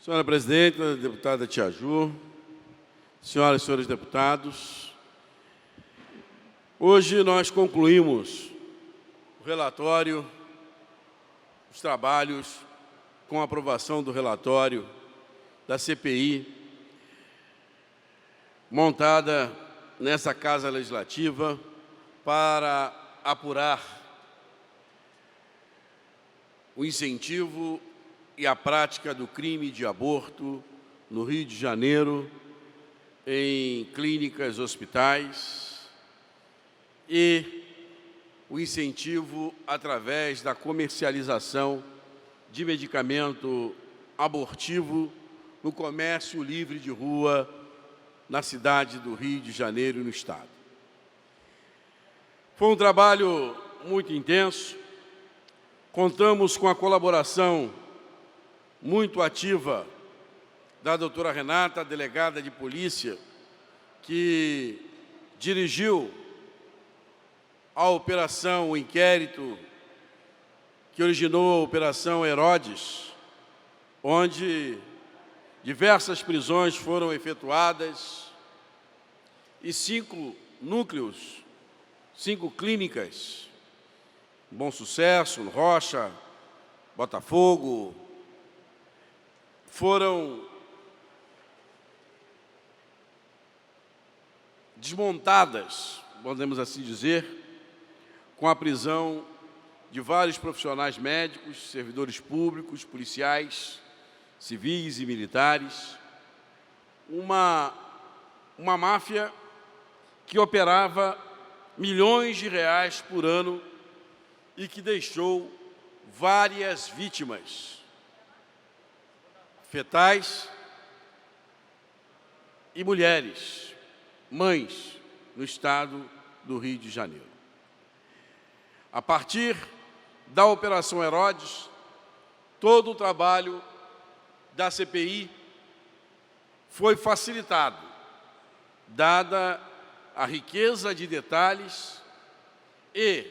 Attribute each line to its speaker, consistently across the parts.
Speaker 1: Senhora Presidenta, deputada Tia Ju, senhoras e senhores deputados, hoje nós concluímos o relatório, os trabalhos com a aprovação do relatório da CPI, montada nessa Casa Legislativa para apurar o incentivo e a prática do crime de aborto no Rio de Janeiro, em clínicas, hospitais, e o incentivo através da comercialização de medicamento abortivo no comércio livre de rua na cidade do Rio de Janeiro e no Estado. Foi um trabalho muito intenso, contamos com a colaboração muito ativa da doutora Renata, delegada de polícia, que dirigiu a operação, o inquérito que originou a Operação Herodes, onde diversas prisões foram efetuadas e 5 núcleos, 5 clínicas, Bom Sucesso, Rocha, Botafogo, foram desmontadas, podemos assim dizer, com a prisão de vários profissionais médicos, servidores públicos, policiais, civis e militares, uma máfia que operava milhões de reais por ano e que deixou várias vítimas fetais e mulheres, mães, no estado do Rio de Janeiro. A partir da Operação Herodes, todo o trabalho da CPI foi facilitado, dada a riqueza de detalhes e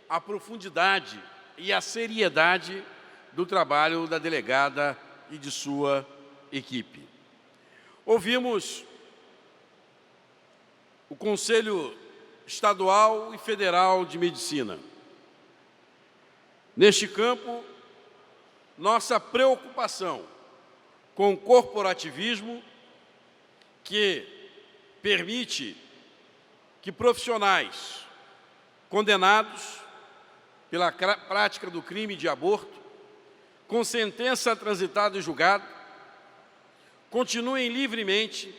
Speaker 1: a profundidade e a seriedade do trabalho da delegada e de sua equipe. Ouvimos o Conselho Estadual e Federal de Medicina. Neste campo, nossa preocupação com o corporativismo que permite que profissionais condenados pela prática do crime de aborto, com sentença transitada em julgado, continuem livremente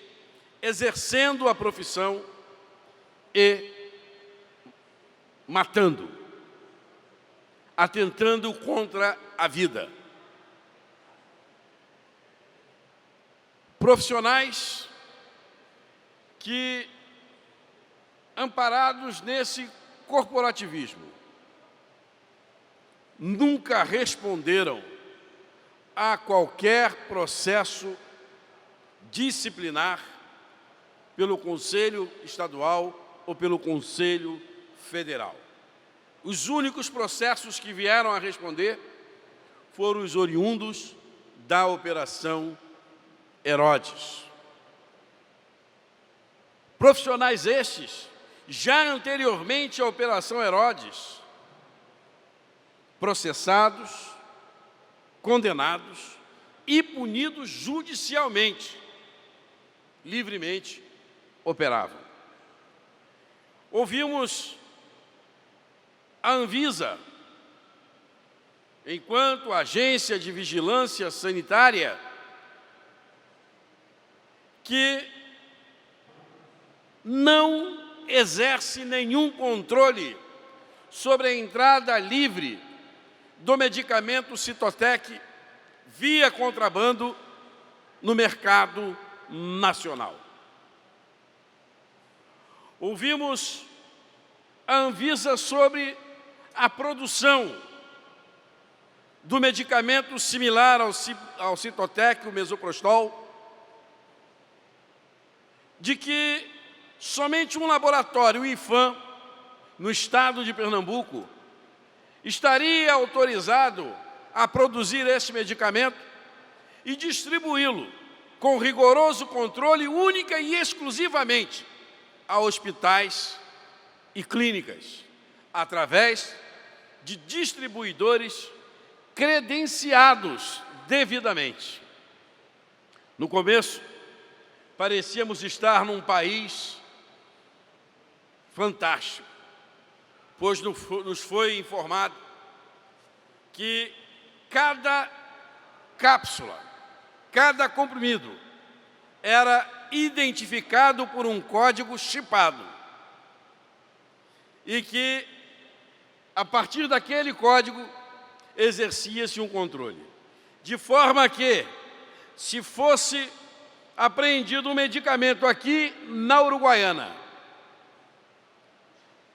Speaker 1: exercendo a profissão e matando, atentando contra a vida. Profissionais que, amparados nesse corporativismo, nunca responderam a qualquer processo disciplinar pelo Conselho Estadual ou pelo Conselho Federal. Os únicos processos que vieram a responder foram os oriundos da Operação Herodes. Profissionais estes, já anteriormente à Operação Herodes, processados, condenados e punidos judicialmente, livremente operavam. Ouvimos a Anvisa, enquanto agência de vigilância sanitária, que não exerce nenhum controle sobre a entrada livre do medicamento Citotec via contrabando no mercado nacional. Ouvimos a Anvisa sobre a produção do medicamento similar ao Citotec, o Mesoprostol, de que somente um laboratório, o IFAM, no estado de Pernambuco, estaria autorizado a produzir esse medicamento e distribuí-lo com rigoroso controle única e exclusivamente a hospitais e clínicas, através de distribuidores credenciados devidamente. No começo, parecíamos estar num país fantástico, pois nos foi informado que cada cápsula, cada comprimido era identificado por um código chipado e que, a partir daquele código, exercia-se um controle. De forma que, se fosse apreendido um medicamento aqui na Uruguaiana,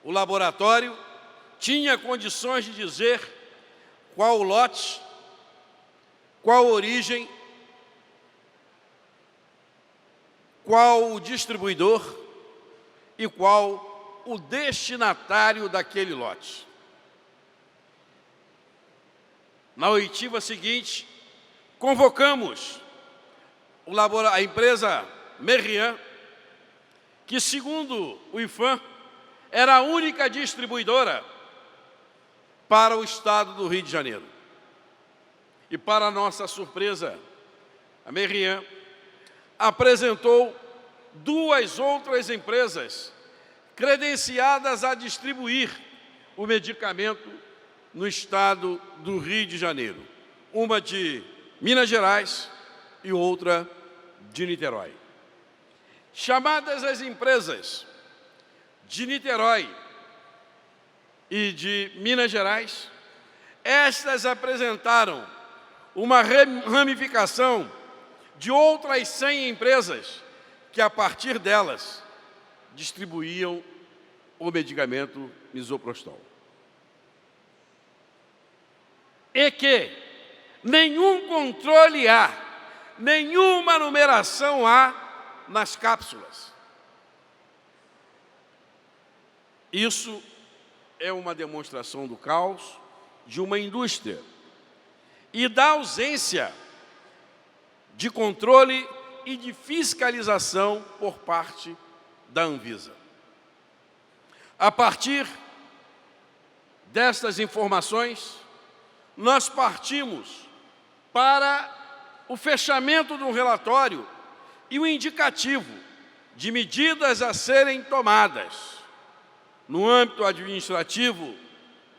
Speaker 1: o laboratório tinha condições de dizer qual o lote, qual a origem, qual o distribuidor e qual o destinatário daquele lote. Na oitiva seguinte, convocamos a empresa Merian, que, segundo o IFAM, era a única distribuidora para o estado do Rio de Janeiro. E, para nossa surpresa, a Merian apresentou duas outras empresas credenciadas a distribuir o medicamento no estado do Rio de Janeiro, uma de Minas Gerais e outra de Niterói. Chamadas as empresas de Niterói e de Minas Gerais, estas apresentaram uma ramificação de outras 100 empresas que, a partir delas, distribuíam o medicamento misoprostol. E que nenhum controle há, nenhuma numeração há nas cápsulas. Isso é uma demonstração do caos de uma indústria e da ausência de controle e de fiscalização por parte da Anvisa. A partir destas informações, nós partimos para o fechamento do relatório e o indicativo de medidas a serem tomadas no âmbito administrativo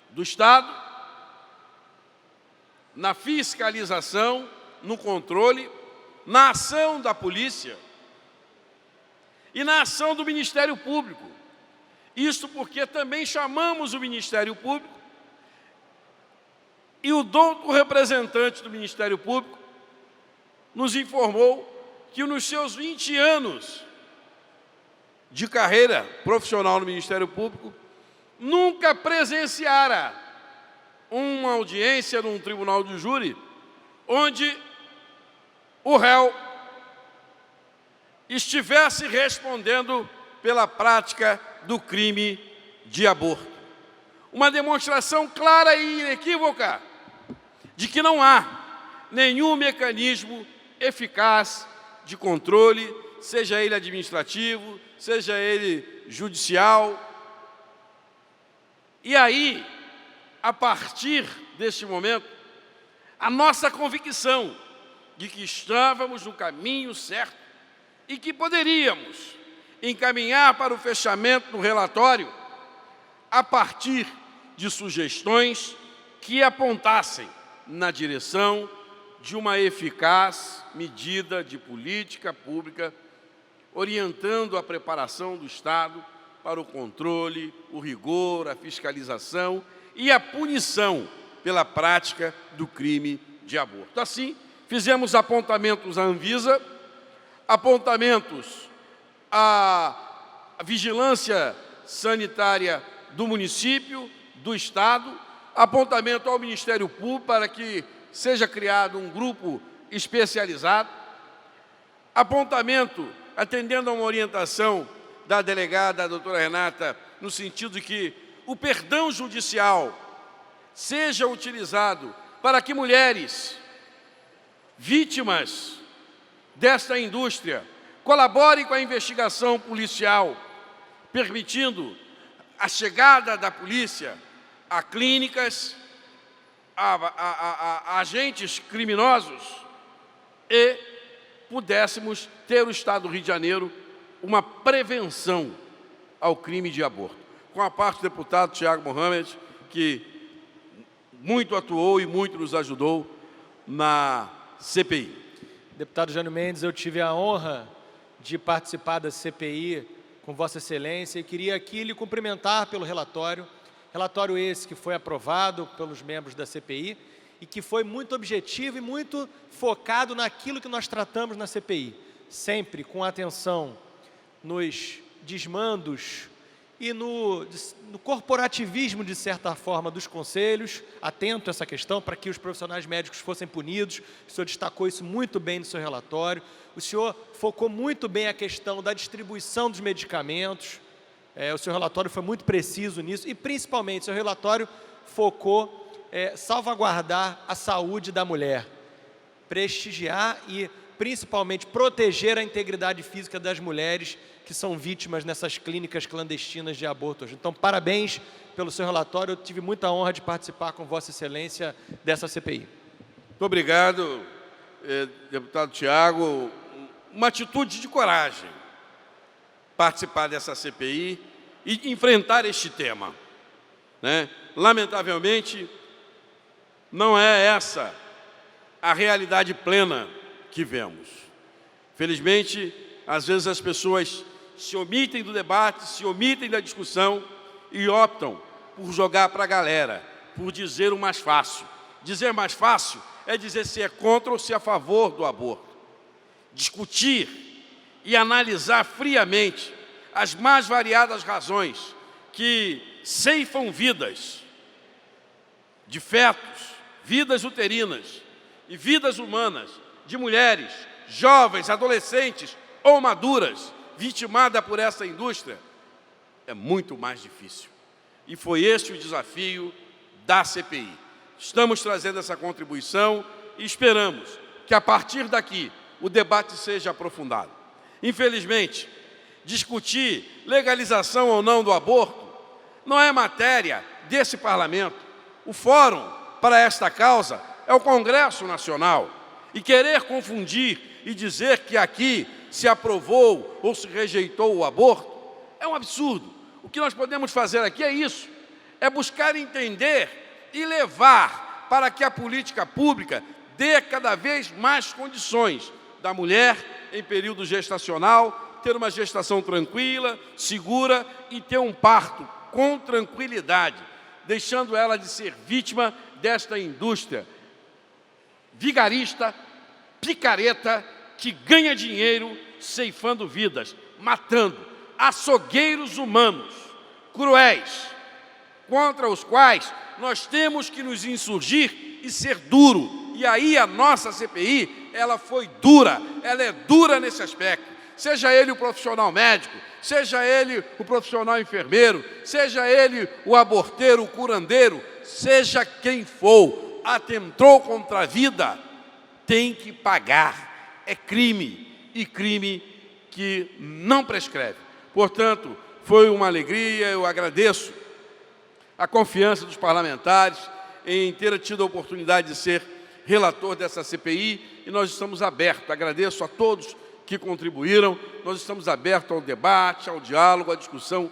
Speaker 1: do Estado, na fiscalização, no controle, na ação da polícia e na ação do Ministério Público. Isso porque também chamamos o Ministério Público e o douto representante do Ministério Público nos informou que, nos seus 20 anos de carreira profissional no Ministério Público, nunca presenciara uma audiência num tribunal de júri onde o réu estivesse respondendo pela prática do crime de aborto. Uma demonstração clara e inequívoca de que não há nenhum mecanismo eficaz de controle, seja ele administrativo, seja ele judicial. E aí, a partir deste momento, a nossa convicção de que estávamos no caminho certo e que poderíamos encaminhar para o fechamento do relatório a partir de sugestões que apontassem na direção de uma eficaz medida de política pública, orientando a preparação do Estado para o controle, o rigor, a fiscalização e a punição pela prática do crime de aborto. Assim, fizemos apontamentos à Anvisa, apontamentos à vigilância sanitária do município, do Estado, apontamento ao Ministério Público para que seja criado um grupo especializado, apontamento atendendo a uma orientação da delegada, a doutora Renata, no sentido de que o perdão judicial seja utilizado para que mulheres vítimas desta indústria colaborem com a investigação policial, permitindo a chegada da polícia a clínicas, a agentes criminosos, e pudéssemos ter o Estado do Rio de Janeiro uma prevenção ao crime de aborto. Com a parte do deputado Tiago Mohamed, que muito atuou e muito nos ajudou na CPI.
Speaker 2: Deputado Jânio Mendes, eu tive a honra de participar da CPI com Vossa Excelência e queria aqui lhe cumprimentar pelo relatório. Relatório esse que foi aprovado pelos membros da CPI e que foi muito objetivo e muito focado naquilo que nós tratamos na CPI, sempre com atenção nos desmandos e no corporativismo, de certa forma, dos conselhos, atento a essa questão, para que os profissionais médicos fossem punidos. O senhor destacou isso muito bem no seu relatório. O senhor focou muito bem a questão da distribuição dos medicamentos. O seu relatório foi muito preciso nisso e, principalmente, o seu relatório focou salvaguardar a saúde da mulher, prestigiar e, principalmente, proteger a integridade física das mulheres que são vítimas nessas clínicas clandestinas de aborto hoje. Então, parabéns pelo seu relatório. Eu tive muita honra de participar com Vossa Excelência dessa CPI.
Speaker 1: Muito obrigado, deputado Tiago. Uma atitude de coragem participar dessa CPI e enfrentar este tema, né? Lamentavelmente, não é essa a realidade plena que vemos. Felizmente, às vezes as pessoas se omitem do debate, se omitem da discussão e optam por jogar para a galera, por dizer o mais fácil. Dizer mais fácil é dizer se é contra ou se é a favor do aborto. Discutir e analisar friamente as mais variadas razões que ceifam vidas de fetos, vidas uterinas e vidas humanas de mulheres, jovens, adolescentes ou maduras, vitimadas por essa indústria, é muito mais difícil. E foi este o desafio da CPI. Estamos trazendo essa contribuição e esperamos que, a partir daqui, o debate seja aprofundado. Infelizmente, discutir legalização ou não do aborto não é matéria desse parlamento. O fórum para esta causa é o Congresso Nacional. E querer confundir e dizer que aqui se aprovou ou se rejeitou o aborto é um absurdo. O que nós podemos fazer aqui é isso, é buscar entender e levar para que a política pública dê cada vez mais condições da mulher em período gestacional ter uma gestação tranquila, segura e ter um parto com tranquilidade, deixando ela de ser vítima desta indústria vigarista, picareta, que ganha dinheiro ceifando vidas, matando açougueiros humanos, cruéis, contra os quais nós temos que nos insurgir e ser duro. E aí a nossa CPI, ela foi dura, ela é dura nesse aspecto. Seja ele o profissional médico, seja ele o profissional enfermeiro, seja ele o aborteiro, o curandeiro, seja quem for, atentou contra a vida, tem que pagar. É crime, e crime que não prescreve. Portanto, foi uma alegria, eu agradeço a confiança dos parlamentares em ter tido a oportunidade de ser relator dessa CPI, e nós estamos abertos. Agradeço a todos que contribuíram, nós estamos abertos ao debate, ao diálogo, à discussão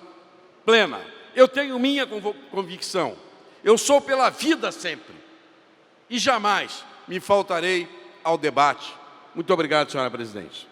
Speaker 1: plena. Eu tenho minha convicção, eu sou pela vida sempre, e jamais me faltarei ao debate. Muito obrigado, senhora presidente.